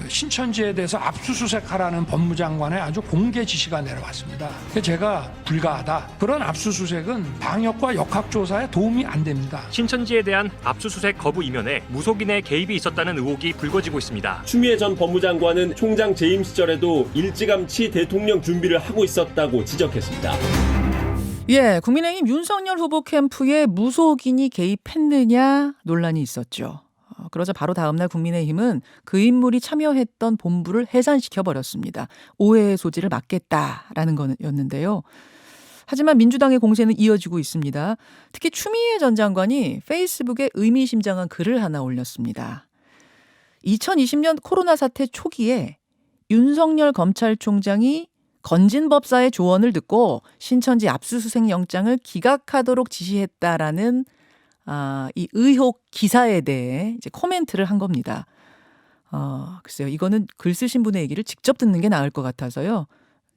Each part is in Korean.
신천지에 대해서 압수수색하라는 법무장관의 아주 공개 지시가 내려왔습니다. 제가 불가하다. 그런 압수수색은 방역과 역학조사에 도움이 안 됩니다. 신천지에 대한 압수수색 거부 이면에 무속인의 개입이 있었다는 의혹이 불거지고 있습니다. 추미애 전 법무장관은 총장 재임 시절에도 일찌감치 대통령 준비를 하고 있었다고 지적했습니다. 예, 국민의힘 윤석열 후보 캠프에 무속인이 개입했느냐 논란이 있었죠. 그러자 바로 다음날 국민의힘은 그 인물이 참여했던 본부를 해산시켜버렸습니다. 오해의 소지를 막겠다라는 거였는데요. 하지만 민주당의 공세는 이어지고 있습니다. 특히 추미애 전 장관이 페이스북에 의미심장한 글을 하나 올렸습니다. 2020년 코로나 사태 초기에 윤석열 검찰총장이 건진법사의 조언을 듣고 신천지 압수수색 영장을 기각하도록 지시했다라는 이 의혹 기사에 대해 이제 코멘트를 한 겁니다. 글쎄요, 이거는 글 쓰신 분의 얘기를 직접 듣는 게 나을 것 같아서요.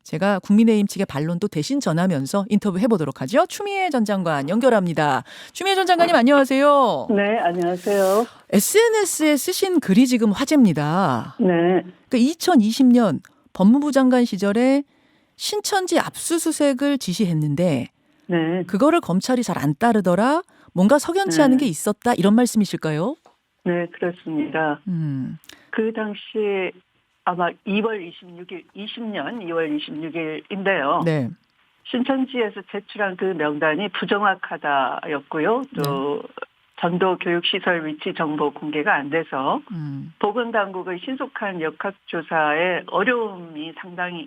제가 국민의힘 측의 반론도 대신 전하면서 인터뷰 해보도록 하죠. 추미애 전 장관 연결합니다. 추미애 전 장관님 안녕하세요. 네, 안녕하세요. SNS에 쓰신 글이 지금 화제입니다. 네, 그러니까 2020년 법무부 장관 시절에 신천지 압수수색을 지시했는데 네, 그거를 검찰이 잘 안 따르더라. 뭔가 석연치 않은 게 있었다. 이런 말씀이실까요? 네, 그렇습니다. 음. 그 당시 아마 20년 2월 26일인데요. 네. 신천지에서 제출한 그 명단이 부정확하다였고요. 또 전도 교육시설 위치 정보 공개가 안 돼서 보건당국의 신속한 역학조사에 어려움이 상당히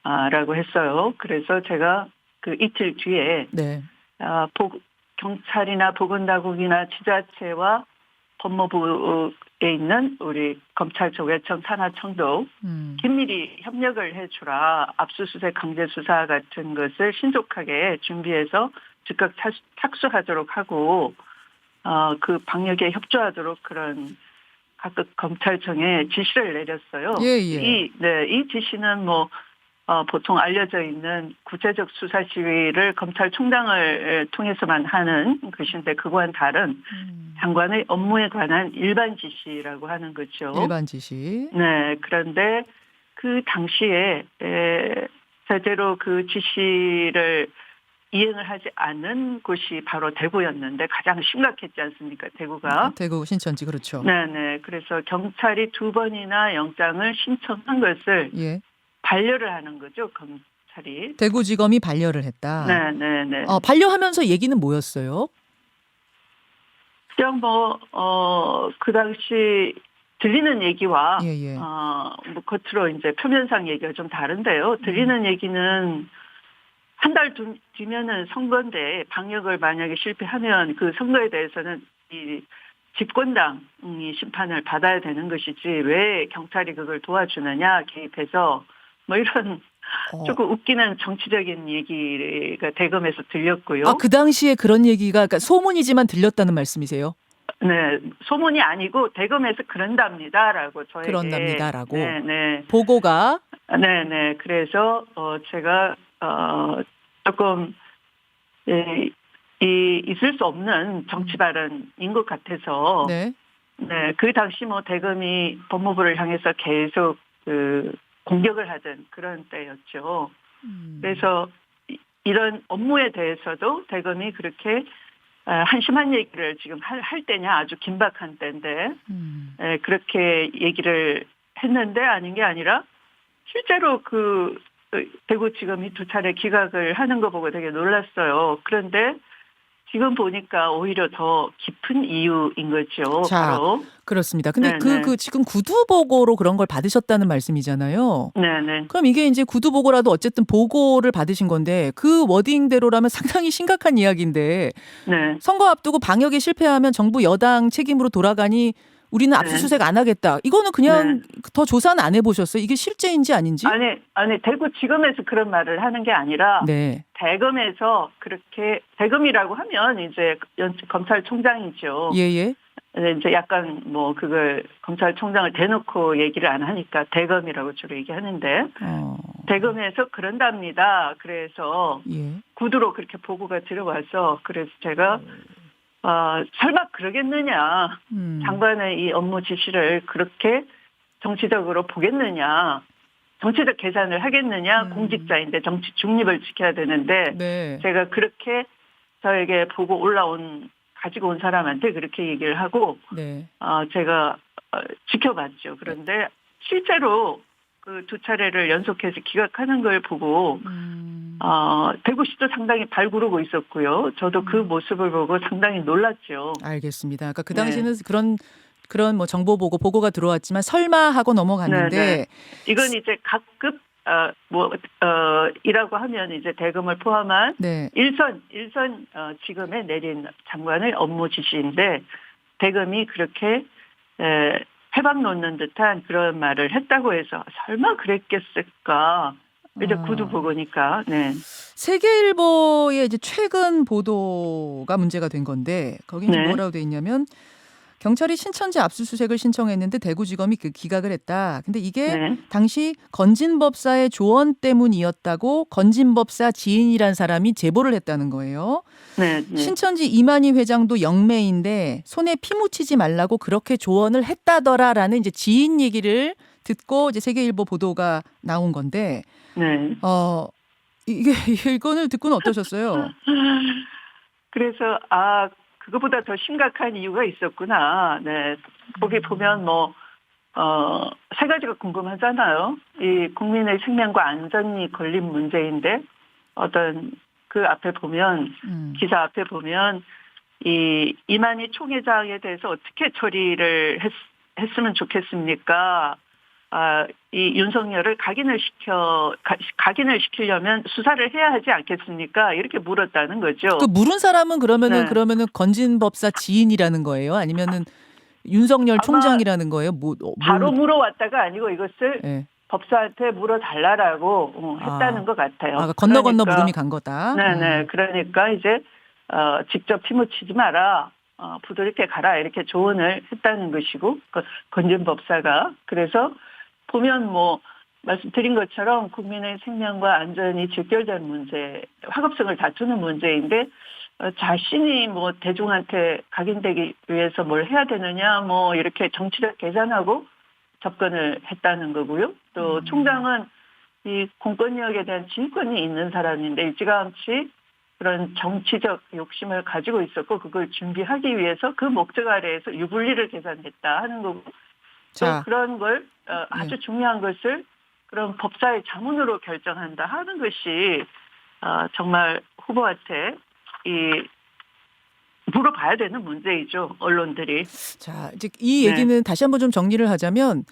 있다라고 했어요. 그래서 제가 그 이틀 뒤에 네. 경찰이나 보건당국이나 지자체와 법무부에 있는 우리 검찰청, 외청, 산하청도 긴밀히 협력을 해주라. 압수수색, 강제수사 같은 것을 신속하게 준비해서 즉각 착수하도록 하고 그 방역에 협조하도록 그런 각급 검찰청에 지시를 내렸어요. 예. 이 지시는 보통 알려져 있는 구체적 수사 지휘를 검찰총장을 통해서만 하는 것인데 그와는 다른 장관의 업무에 관한 일반 지시라고 하는 거죠. 일반 지시. 네, 그런데 그 당시에 제대로 그 지시를 이행을 하지 않은 곳이 바로 대구였는데 가장 심각했지 않습니까? 대구가. 대구 신천지 그렇죠. 네네. 그래서 경찰이 2번이나 영장을 신청한 것을 예. 반려를 하는 거죠, 검찰이. 대구지검이 반려를 했다. 네네네. 반려하면서 얘기는 뭐였어요? 그냥 그 당시 들리는 얘기와, 예. 겉으로 이제 표면상 얘기가 좀 다른데요. 들리는 얘기는 한 달 뒤면은 선거인데 방역을 만약에 실패하면 그 선거에 대해서는 이 집권당이 심판을 받아야 되는 것이지 왜 경찰이 그걸 도와주느냐 개입해서 이런 조금 웃기는 정치적인 얘기가 대검에서 들렸고요. 그 당시에 그런 얘기가 그러니까 소문이지만 들렸다는 말씀이세요? 네, 소문이 아니고 대검에서 그런답니다라고 저에게. 그런답니다라고. 네. 보고가. 네. 그래서 제가 조금 있을 수 없는 정치 발언인 것 같아서. 네. 네, 그 당시 대검이 법무부를 향해서 계속 공격을 하던 그런 때였죠. 그래서 이런 업무에 대해서도 대검이 그렇게 한심한 얘기를 지금 할 때냐 아주 긴박한 때인데 그렇게 얘기를 했는데 아닌 게 아니라 실제로 대구지검이 2차례 기각을 하는 거 보고 되게 놀랐어요. 그런데 지금 보니까 오히려 더 깊은 이유인 거죠. 자, 바로. 그렇습니다. 근데 네네. 지금 구두 보고로 그런 걸 받으셨다는 말씀이잖아요. 네네. 그럼 이게 이제 구두 보고라도 어쨌든 보고를 받으신 건데 그 워딩대로라면 상당히 심각한 이야기인데 네. 선거 앞두고 방역에 실패하면 정부 여당 책임으로 돌아가니 우리는 압수수색 안 하겠다. 이거는 그냥 더 조사는 안 해보셨어요? 이게 실제인지 아닌지? 아니 대구지검에서 그런 말을 하는 게 아니라 네. 대검에서 그렇게 대검이라고 하면 이제 검찰총장이죠. 예. 이제 약간 그걸 검찰총장을 대놓고 얘기를 안 하니까 대검이라고 주로 얘기하는데 대검에서 그런답니다. 그래서 구두로 그렇게 보고가 들어와서 그래서 제가 설마 그러겠느냐. 장관의 이 업무 지시를 그렇게 정치적으로 보겠느냐, 정치적 계산을 하겠느냐, 공직자인데 정치 중립을 지켜야 되는데 네. 제가 그렇게 저에게 보고 가지고 온 사람한테 그렇게 얘기를 하고 네. 제가 지켜봤죠. 그런데 실제로 그 두 차례를 연속해서 기각하는 걸 보고 대구시도 상당히 발구르고 있었고요. 저도 그 모습을 보고 상당히 놀랐죠. 알겠습니다. 그러니까 그 네. 당시는 그런 뭐 정보 보고가 들어왔지만 설마 하고 넘어갔는데 네네. 이건 이제 각급 이라고 하면 이제 대검을 포함한 네. 일선 지검에 내린 장관의 업무 지시인데 대검이 그렇게 해박 놓는 듯한 그런 말을 했다고 해서 설마 그랬겠을까? 이제 구두 보고니까. 네. 세계일보의 이제 최근 보도가 문제가 된 건데 거기 이제 네. 뭐라고 돼 있냐면 경찰이 신천지 압수수색을 신청했는데 대구지검이 그 기각을 했다. 근데 이게 네. 당시 건진법사의 조언 때문이었다고 건진법사 지인이란 사람이 제보를 했다는 거예요. 네. 네. 신천지 이만희 회장도 영매인데 손에 피 묻히지 말라고 그렇게 조언을 했다더라라는 이제 지인 얘기를 듣고 이제 세계일보 보도가 나온 건데 네. 이거는 듣고는 어떠셨어요? 그래서 그거보다 더 심각한 이유가 있었구나. 네. 거기 보면 세 가지가 궁금하잖아요. 이 국민의 생명과 안전이 걸린 문제인데 그 앞에 보면 기사 앞에 보면 이 이만희 총회장에 대해서 어떻게 처리를 했으면 좋겠습니까? 이 윤석열을 각인을 시키려면 수사를 해야 하지 않겠습니까? 이렇게 물었다는 거죠. 그 물은 사람은 그러면은 네. 건진법사 지인이라는 거예요? 아니면은 윤석열 아마 총장이라는 거예요? 바로 물어왔다가 아니고 이것을 네. 법사한테 물어달라고 했다는 것 같아요. 건너 그러니까, 물음이 간 거다. 네네. 그러니까 이제 직접 피 묻히지 마라. 부드럽게 가라. 이렇게 조언을 했다는 것이고 건진법사가. 그래서 보면 말씀드린 것처럼 국민의 생명과 안전이 직결된 문제, 화급성을 다투는 문제인데 자신이 대중한테 각인되기 위해서 뭘 해야 되느냐 이렇게 정치적 계산하고 접근을 했다는 거고요. 또 총장은 이 공권력에 대한 지휘권이 있는 사람인데 일찌감치 그런 정치적 욕심을 가지고 있었고 그걸 준비하기 위해서 그 목적 아래에서 유불리를 계산했다 하는 거고 또 그런 걸 아주 중요한 것을 그런 법사의 자문으로 결정한다 하는 것이 정말 후보한테 물어봐야 되는 문제이죠. 언론들이. 자, 이제 이 얘기는 다시 한번 좀 정리를 하자면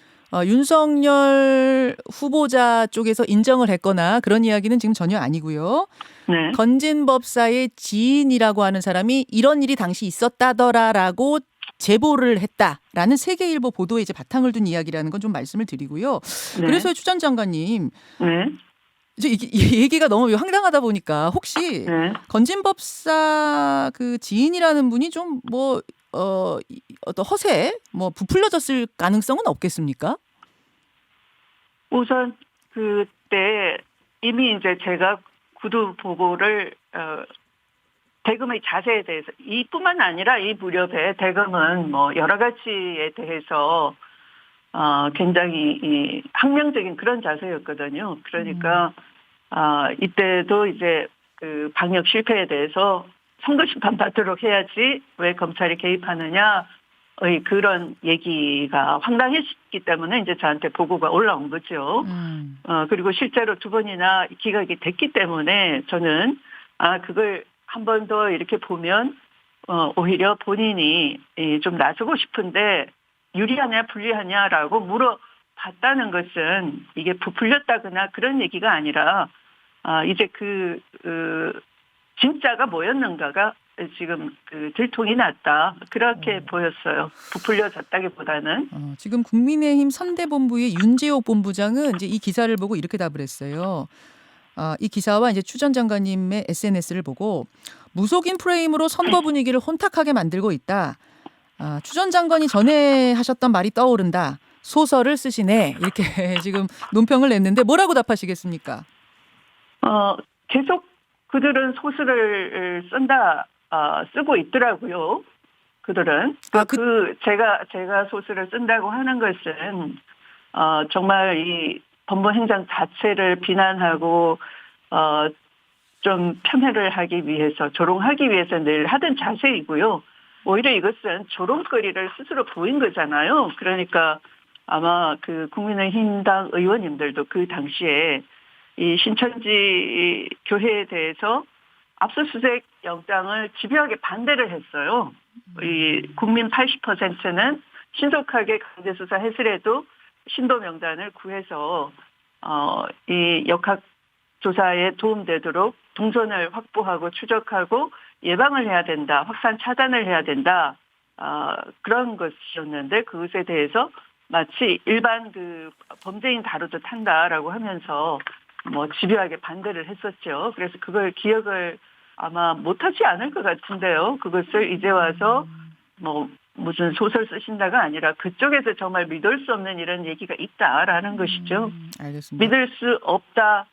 윤석열 후보자 쪽에서 인정을 했거나 그런 이야기는 지금 전혀 아니고요. 네. 건진법사의 지인이라고 하는 사람이 이런 일이 당시 있었다더라라고 제보를 했다라는 세계일보 보도에 이제 바탕을 둔 이야기라는 건 좀 말씀을 드리고요. 네. 그래서 추 전 장관님, 네. 이제 이 얘기가 너무 황당하다 보니까 혹시 네. 건진법사 그 지인이라는 분이 좀 어떤 허세, 부풀려졌을 가능성은 없겠습니까? 우선 그때 이미 이제 제가 구두 보고를 대검의 자세에 대해서 이뿐만 아니라 이 무렵에 대검은 여러 가지에 대해서 굉장히 항명적인 그런 자세였거든요. 그러니까 이때도 이제 그 방역 실패에 대해서 선거 심판 받도록 해야지 왜 검찰이 개입하느냐의 그런 얘기가 황당했기 때문에 이제 저한테 보고가 올라온 거죠. 그리고 실제로 두 번이나 기각이 됐기 때문에 저는 그걸 한 번 더 이렇게 보면 오히려 본인이 좀 나서고 싶은데 유리하냐 불리하냐라고 물어봤다는 것은 이게 부풀렸다거나 그런 얘기가 아니라 이제 진짜가 뭐였는가가 지금 들통이 났다. 그렇게 보였어요. 부풀려졌다기보다는. 지금 국민의힘 선대본부의 윤재옥 본부장은 이제 이 기사를 보고 이렇게 답을 했어요. 이 기사와 이제 추 전 장관님의 SNS를 보고 무속인 프레임으로 선거 분위기를 혼탁하게 만들고 있다. 추 전 장관이 전에 하셨던 말이 떠오른다. 소설을 쓰시네. 이렇게 지금 논평을 냈는데 뭐라고 답하시겠습니까? 계속 그들은 소설을 쓰고 있더라고요. 그들은. 제가 소설을 쓴다고 하는 것은 정말 이 법무 행정 자체를 비난하고 좀 폄훼를 하기 위해서 조롱하기 위해서 늘 하던 자세이고요. 오히려 이것은 조롱거리를 스스로 보인 거잖아요. 그러니까 아마 그 국민의힘당 의원님들도 그 당시에 이 신천지 교회에 대해서 압수수색 영장을 집요하게 반대를 했어요. 이 국민 80%는 신속하게 강제 수사했으래도 신도 명단을 구해서 이 역학 조사에 도움되도록 동선을 확보하고 추적하고 예방을 해야 된다, 확산 차단을 해야 된다, 그런 것이었는데 그것에 대해서 마치 일반 그 범죄인 다루듯 한다라고 하면서 뭐 집요하게 반대를 했었죠. 그래서 그걸 기억을 아마 못하지 않을 것 같은데요. 그것을 이제 와서 뭐 무슨 소설 쓰신다가 아니라 그쪽에서 정말 믿을 수 없는 이런 얘기가 있다라는 것이죠. 알겠습니다. 믿을 수 없다,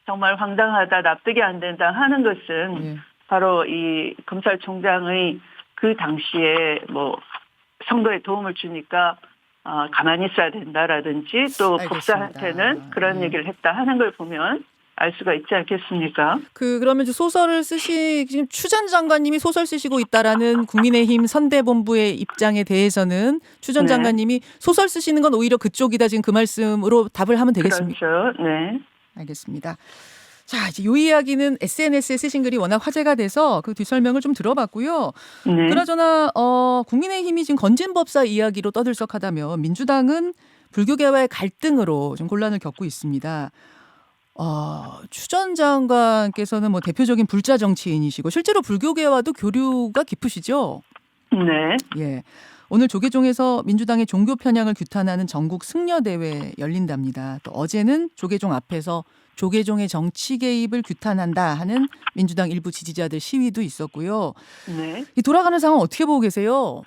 정말 황당하다, 납득이 안 된다 하는 것은 예. 바로 이 검찰총장의 그 당시에 뭐 선거에 도움을 주니까 가만히 있어야 된다라든지 또 알겠습니다. 법사한테는 그런 예. 얘기를 했다 하는 걸 보면 알 수가 있지 않겠습니까? 그러면 이제 소설을 지금 추 전 장관님이 소설 쓰시고 있다라는 국민의힘 선대본부의 입장에 대해서는 추 전 네. 장관님이 소설 쓰시는 건 오히려 그쪽이다 지금 그 말씀으로 답을 하면 되겠습니까? 그렇죠. 네. 알겠습니다. 자, 이제 이 이야기는 SNS에 쓰신 글이 워낙 화제가 돼서 그 뒷설명을 좀 들어봤고요. 네. 그나저나 국민의힘이 지금 건진법사 이야기로 떠들썩하다면 민주당은 불교계와의 갈등으로 좀 곤란을 겪고 있습니다. 추 전 장관께서는 뭐 대표적인 불자 정치인이시고 실제로 불교계와도 교류가 깊으시죠? 네. 예. 오늘 조계종에서 민주당의 종교 편향을 규탄하는 전국 승려대회 열린답니다. 또 어제는 조계종 앞에서 조계종의 정치 개입을 규탄한다 하는 민주당 일부 지지자들 시위도 있었고요. 네. 이 돌아가는 상황 어떻게 보고 계세요?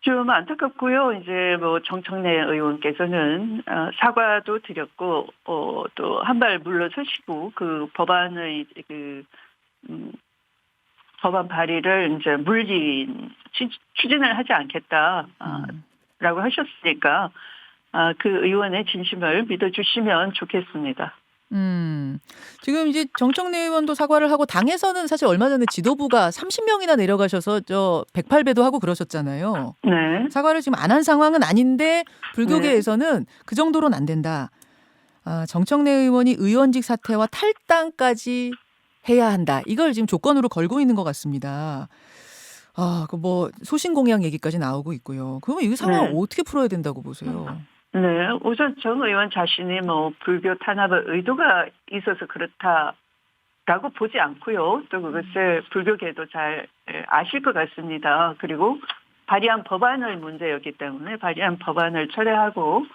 좀 안타깝고요. 이제 뭐 정청래 의원께서는 사과도 드렸고 또 한 발 물러서시고 그 법안의 법안 발의를 이제 추진을 하지 않겠다라고 하셨으니까 그 의원의 진심을 믿어주시면 좋겠습니다. 지금 이제 정청래 의원도 사과를 하고 당에서는 사실 얼마 전에 지도부가 30명이나 내려가셔서 108배도 하고 그러셨잖아요. 네. 사과를 지금 안 한 상황은 아닌데 불교계에서는 그 정도로는 안 된다. 정청래 의원이 의원직 사퇴와 탈당까지 해야 한다. 이걸 지금 조건으로 걸고 있는 것 같습니다. 그 뭐 소신 공약 얘기까지 나오고 있고요. 그러면 이 상황을 네. 어떻게 풀어야 된다고 보세요? 네. 우선 정 의원 자신이 뭐 불교 탄압의 의도가 있어서 그렇다라고 보지 않고요. 또 그것을 불교계도 잘 아실 것 같습니다. 그리고 발의한 법안의 문제였기 때문에 발의한 법안을 철회하고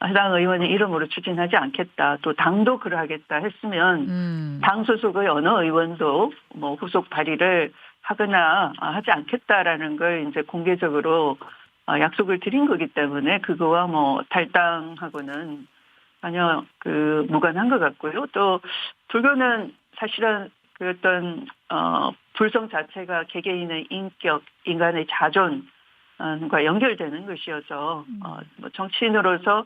해당 의원의 이름으로 추진하지 않겠다. 또 당도 그러하겠다 했으면 당 소속의 어느 의원도 뭐 후속 발의를 하거나 하지 않겠다라는 걸 이제 공개적으로 약속을 드린 거기 때문에 그거와 뭐 탈당하고는 전혀 무관한 것 같고요. 또 불교는 사실은 그 어떤 불성 자체가 개개인의 인격, 인간의 자존과 연결되는 것이어서 뭐 정치인으로서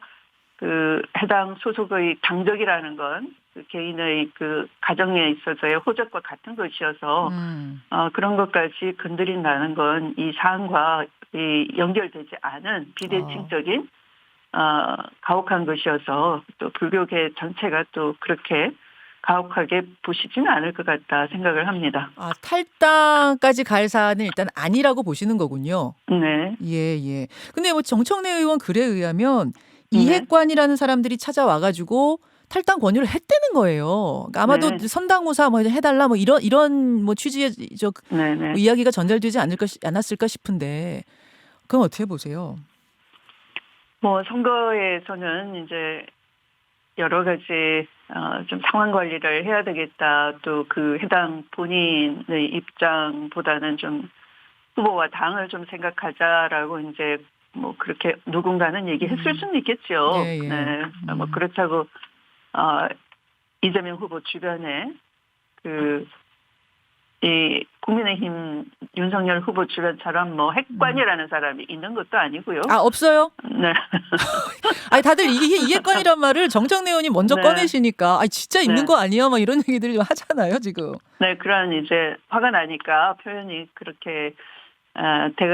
그 해당 소속의 당적이라는 건 그 개인의 그 가정에 있어서의 호적과 같은 것이어서 그런 것까지 건드린다는 건 이 사안과 연결되지 않은 비대칭적인 가혹한 것이어서 또 불교계 전체가 또 그렇게 가혹하게 보시지는 않을 것 같다 생각을 합니다. 탈당까지 갈 사안은 일단 아니라고 보시는 거군요. 네. 예. 근데 뭐 정청래 의원 글에 의하면 이핵관이라는 사람들이 찾아와가지고 탈당 권유를 했다는 거예요. 그러니까 아마도 네. 선당무사 뭐 해달라 뭐 이런 뭐 취지의 네. 뭐 이야기가 전달되지 않았을까 싶은데 그건 어떻게 보세요? 뭐 선거에서는 이제 여러 가지 좀 상황 관리를 해야 되겠다. 또 그 해당 본인의 입장보다는 좀 후보와 당을 좀 생각하자라고 이제 뭐 그렇게 누군가는 얘기했을 수는 있겠죠. 예. 네. 뭐 그렇다고 이재명 후보 주변에 그 이 국민의힘 윤석열 후보 주변처럼 뭐 핵관이라는 사람이 있는 것도 아니고요. 아, 없어요? 네. 아니, 다들 이게 이해관이란 말을 정청래 의원이 먼저 네. 꺼내시니까, 아, 진짜 있는 네. 거 아니야? 막 이런 얘기들 좀 하잖아요, 지금. 네, 그런 이제 화가 나니까 표현이 그렇게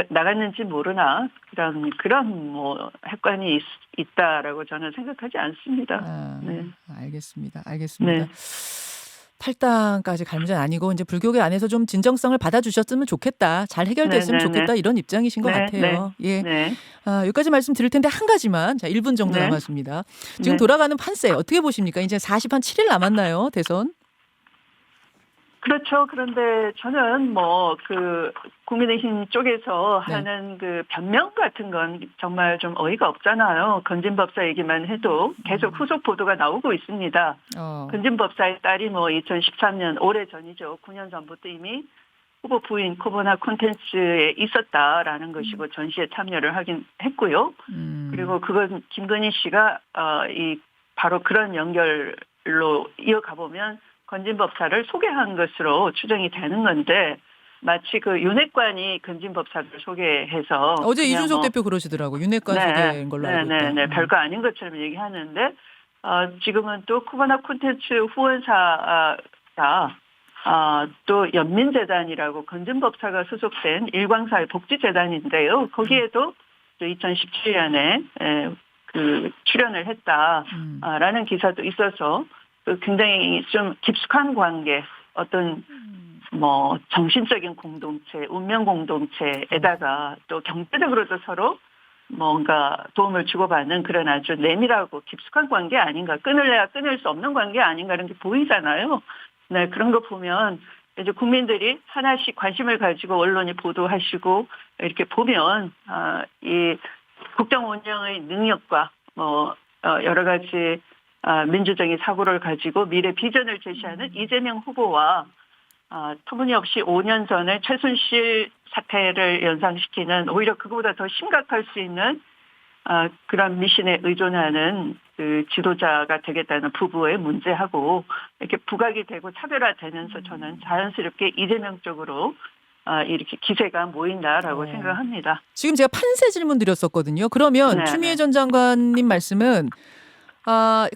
나갔는지 모르나 그런 뭐 핵관이 있다라고 저는 생각하지 않습니다. 아, 네. 알겠습니다. 네. 탈당까지 갈 문제는 아니고 이제 불교계 안에서 좀 진정성을 받아주셨으면 좋겠다. 잘 해결됐으면 네, 네, 좋겠다. 네. 이런 입장이신 것 네, 같아요. 예. 네. 아, 여기까지 말씀 드릴 텐데 한 가지만. 자, 1분 정도 네. 남았습니다. 지금 네. 돌아가는 판세 어떻게 보십니까? 이제 47일 남았나요? 대선? 그렇죠. 그런데 저는 뭐 국민의힘 쪽에서 네. 하는 변명 같은 건 정말 좀 어이가 없잖아요. 건진법사 얘기만 해도 계속 후속 보도가 나오고 있습니다. 건진법사의 딸이 뭐 2013년 오래 전이죠. 9년 전부터 이미 후보 부인 코로나 콘텐츠에 있었다라는 것이고 전시에 참여를 하긴 했고요. 그리고 그건 김건희 씨가 바로 그런 연결로 이어가 보면 건진법사를 소개한 것으로 추정이 되는 건데 마치 윤핵관이 건진법사를 소개해서 어제 이준석 대표 그러시더라고. 윤핵관 소개인 걸로 알고 있다. 네, 별거 아닌 것처럼 얘기하는데 지금은 또 코로나 콘텐츠 후원사가 또 연민재단이라고 건진법사가 소속된 일광사회 복지재단인데요. 거기에도 2017년에 출연을 했다라는 기사도 있어서 굉장히 좀 깊숙한 관계, 어떤 뭐 정신적인 공동체, 운명 공동체에다가 또 경제적으로도 서로 뭔가 도움을 주고받는 그런 아주 내밀하고 깊숙한 관계 아닌가, 끊을래야 끊을 수 없는 관계 아닌가라는 게 보이잖아요. 네, 그런 거 보면 이제 국민들이 하나씩 관심을 가지고 언론이 보도하시고 이렇게 보면 이 국정 운영의 능력과 뭐 여러 가지 민주적인 사고를 가지고 미래 비전을 제시하는 이재명 후보와 터무니없이 5년 전에 최순실 사태를 연상시키는 오히려 그거보다 더 심각할 수 있는 그런 미신에 의존하는 지도자가 되겠다는 부부의 문제하고 이렇게 부각이 되고 차별화되면서 저는 자연스럽게 이재명 쪽으로 이렇게 기세가 모인다라고 생각합니다. 지금 제가 판세 질문 드렸었거든요. 그러면 네, 추미애 전 장관님 말씀은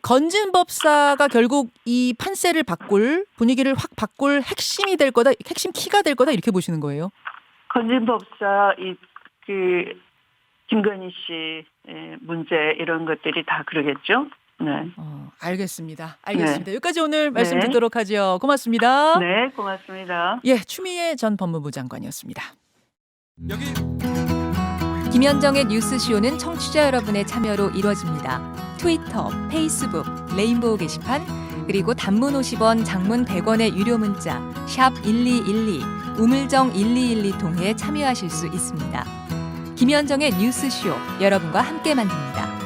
건진법사가 결국 이 판세를 분위기를 확 바꿀 핵심이 될 거다, 핵심 키가 될 거다 이렇게 보시는 거예요? 건진법사 김건희 씨 문제 이런 것들이 다 그러겠죠. 네. 알겠습니다. 여기까지 오늘 말씀 듣도록 하죠. 고맙습니다. 네, 고맙습니다. 예, 추미애 전 법무부 장관이었습니다. 김현정의 뉴스쇼는 청취자 여러분의 참여로 이루어집니다. 트위터, 페이스북, 레인보우 게시판, 그리고 단문 50원, 장문 100원의 유료 문자 샵 1212, 우물정 1212 통해 참여하실 수 있습니다. 김현정의 뉴스쇼, 여러분과 함께 만듭니다.